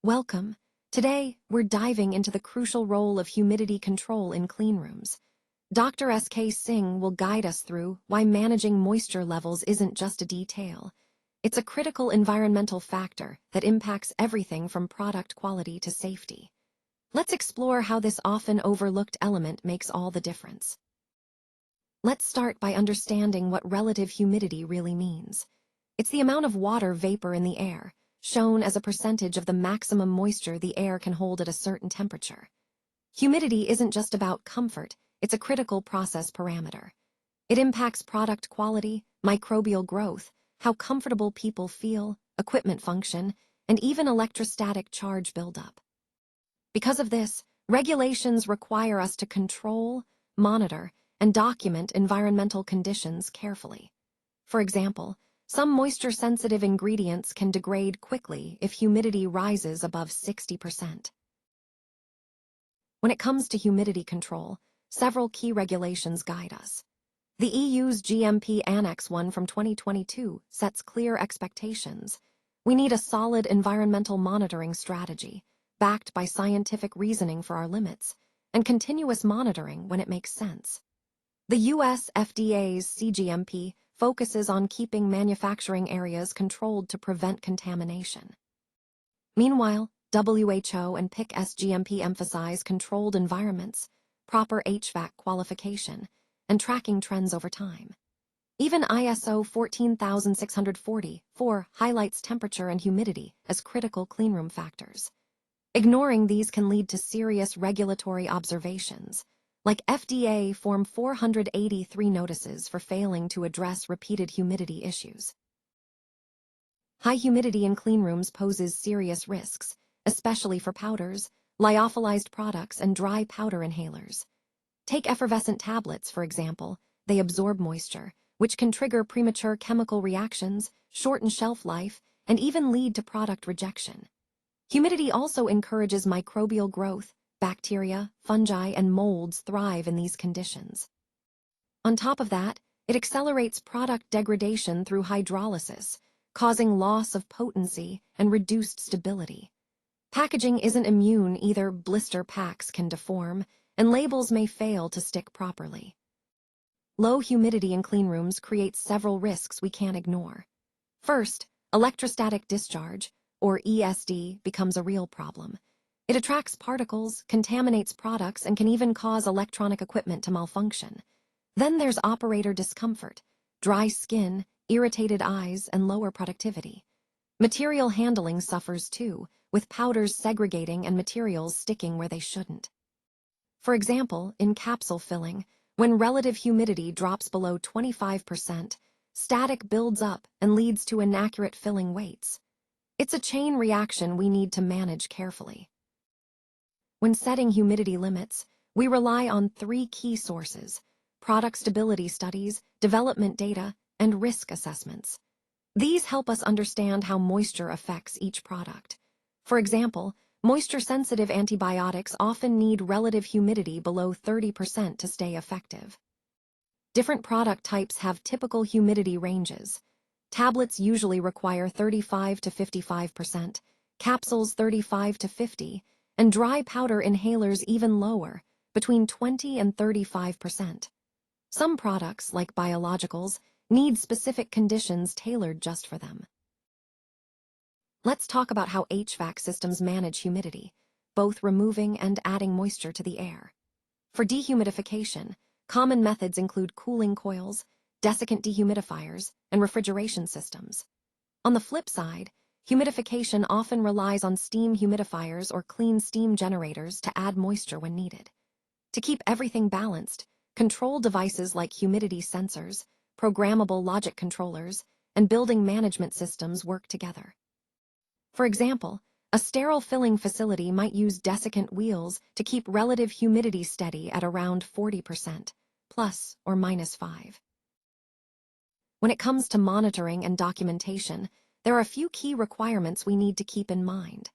Welcome. Today, we're diving into the crucial role of humidity control in cleanrooms. Dr. S.K. Singh will guide us through why managing moisture levels isn't just a detail. It's a critical environmental factor that impacts everything from product quality to safety. Let's explore how this often overlooked element makes all the difference. Let's start by understanding what relative humidity really means. It's the amount of water vapor in the air, shown as a percentage of the maximum moisture the air can hold at a certain temperature. Humidity isn't just about comfort, it's a critical process parameter. It impacts product quality, microbial growth, how comfortable people feel, equipment function, and even electrostatic charge buildup. Because of this, regulations require us to control, monitor, and document environmental conditions carefully. For example, some moisture-sensitive ingredients can degrade quickly if humidity rises above 60%. When it comes to humidity control, several key regulations guide us. The EU's GMP Annex 1 from 2022 sets clear expectations. We need a solid environmental monitoring strategy, backed by scientific reasoning for our limits, and continuous monitoring when it makes sense. The US FDA's CGMP focuses on keeping manufacturing areas controlled to prevent contamination. Meanwhile, WHO and PIC SGMP emphasize controlled environments, proper HVAC qualification, and tracking trends over time. Even ISO 14644 highlights temperature and humidity as critical cleanroom factors. Ignoring these can lead to serious regulatory observations, like FDA Form 483 notices for failing to address repeated humidity issues. High humidity in cleanrooms poses serious risks, especially for powders, lyophilized products, and dry powder inhalers. Take effervescent tablets, for example. They absorb moisture, which can trigger premature chemical reactions, shorten shelf life, and even lead to product rejection. Humidity also encourages microbial growth. Bacteria, fungi, and molds thrive in these conditions. On top of that, it accelerates product degradation through hydrolysis, causing loss of potency and reduced stability. Packaging isn't immune either. Blister packs can deform, and labels may fail to stick properly. Low humidity in cleanrooms creates several risks we can't ignore. First, electrostatic discharge, or ESD, becomes a real problem. It attracts particles, contaminates products, and can even cause electronic equipment to malfunction. Then there's operator discomfort, dry skin, irritated eyes, and lower productivity. Material handling suffers too, with powders segregating and materials sticking where they shouldn't. For example, in capsule filling, when relative humidity drops below 25%, static builds up and leads to inaccurate filling weights. It's a chain reaction we need to manage carefully. When setting humidity limits, we rely on three key sources: product stability studies, development data, and risk assessments. These help us understand how moisture affects each product. For example, moisture-sensitive antibiotics often need relative humidity below 30% to stay effective. Different product types have typical humidity ranges. Tablets usually require 35 to 55%, capsules 35 to 50%, and dry powder inhalers even lower, between 20 and 35%. Some products, like biologicals, need specific conditions tailored just for them. Let's talk about how HVAC systems manage humidity, both removing and adding moisture to the air. For dehumidification, common methods include cooling coils, desiccant dehumidifiers, and refrigeration systems. On the flip side, humidification often relies on steam humidifiers or clean steam generators to add moisture when needed. To keep everything balanced, control devices like humidity sensors, programmable logic controllers, and building management systems work together. For example, a sterile filling facility might use desiccant wheels to keep relative humidity steady at around 40%, plus or minus 5. When it comes to monitoring and documentation, there are a few key requirements we need to keep in mind.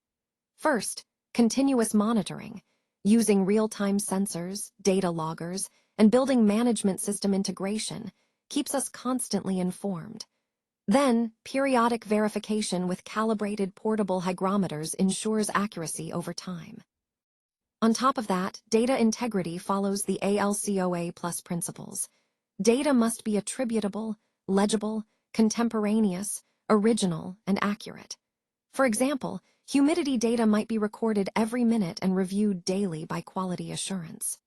First, continuous monitoring. Using real-time sensors, data loggers, and building management system integration keeps us constantly informed. Then, periodic verification with calibrated portable hygrometers ensures accuracy over time. On top of that, data integrity follows the ALCOA plus principles. Data must be attributable, legible, contemporaneous, original, and accurate. For example, humidity data might be recorded every minute and reviewed daily by quality assurance.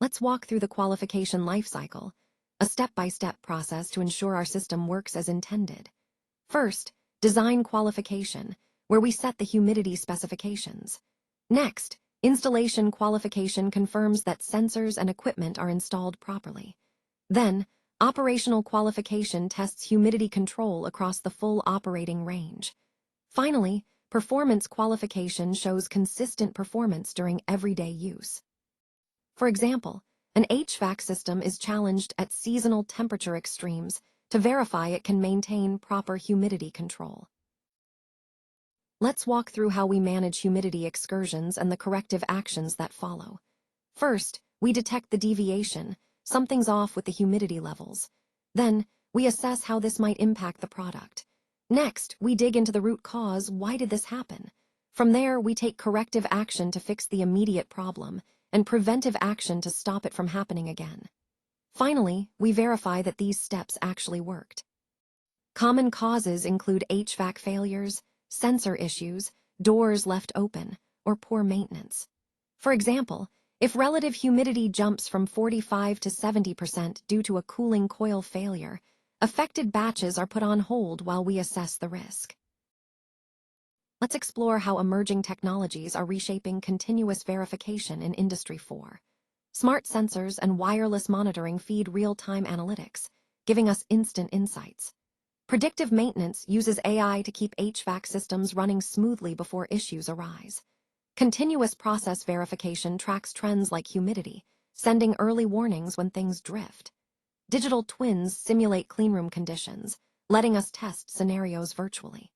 Let's walk through the qualification lifecycle, a step-by-step process to ensure our system works as intended. First, design qualification, where we set the humidity specifications. Next, installation qualification confirms that sensors and equipment are installed properly. Then, operational qualification tests humidity control across the full operating range. Finally, performance qualification shows consistent performance during everyday use. For example, an HVAC system is challenged at seasonal temperature extremes to verify it can maintain proper humidity control. Let's walk through how we manage humidity excursions and the corrective actions that follow. First, we detect the deviation, something's off with the humidity levels. Then, we assess how this might impact the product. Next, we dig into the root cause, why did this happen? From there, we take corrective action to fix the immediate problem, and preventive action to stop it from happening again. Finally, we verify that these steps actually worked. Common causes include HVAC failures, sensor issues, doors left open, or poor maintenance. For example, if relative humidity jumps from 45 to 70% due to a cooling coil failure, affected batches are put on hold while we assess the risk. Let's explore how emerging technologies are reshaping continuous verification in Industry 4. Smart sensors and wireless monitoring feed real-time analytics, giving us instant insights. Predictive maintenance uses AI to keep HVAC systems running smoothly before issues arise. Continuous process verification tracks trends like humidity, sending early warnings when things drift. Digital twins simulate cleanroom conditions, letting us test scenarios virtually.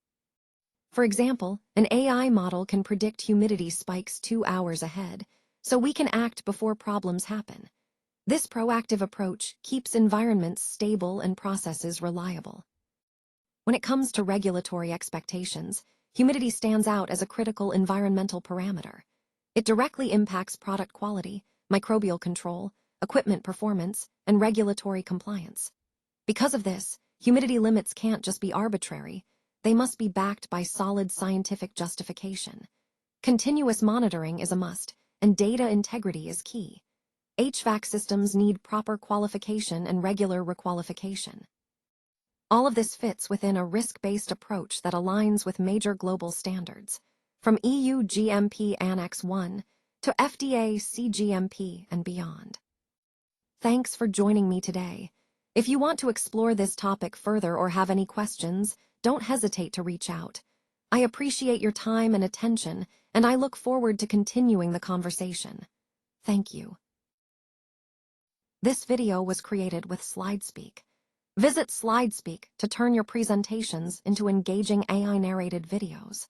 For example, an AI model can predict humidity spikes 2 hours ahead, so we can act before problems happen. This proactive approach keeps environments stable and processes reliable. When it comes to regulatory expectations, humidity stands out as a critical environmental parameter. It directly impacts product quality, microbial control, equipment performance, and regulatory compliance. Because of this, humidity limits can't just be arbitrary. They must be backed by solid scientific justification. Continuous monitoring is a must, and data integrity is key. HVAC systems need proper qualification and regular requalification. All of this fits within a risk-based approach that aligns with major global standards, from EU GMP Annex 1 to FDA CGMP and beyond. Thanks for joining me today. If you want to explore this topic further or have any questions, don't hesitate to reach out. I appreciate your time and attention, and I look forward to continuing the conversation. Thank you. This video was created with SlideSpeak. Visit SlideSpeak to turn your presentations into engaging AI-narrated videos.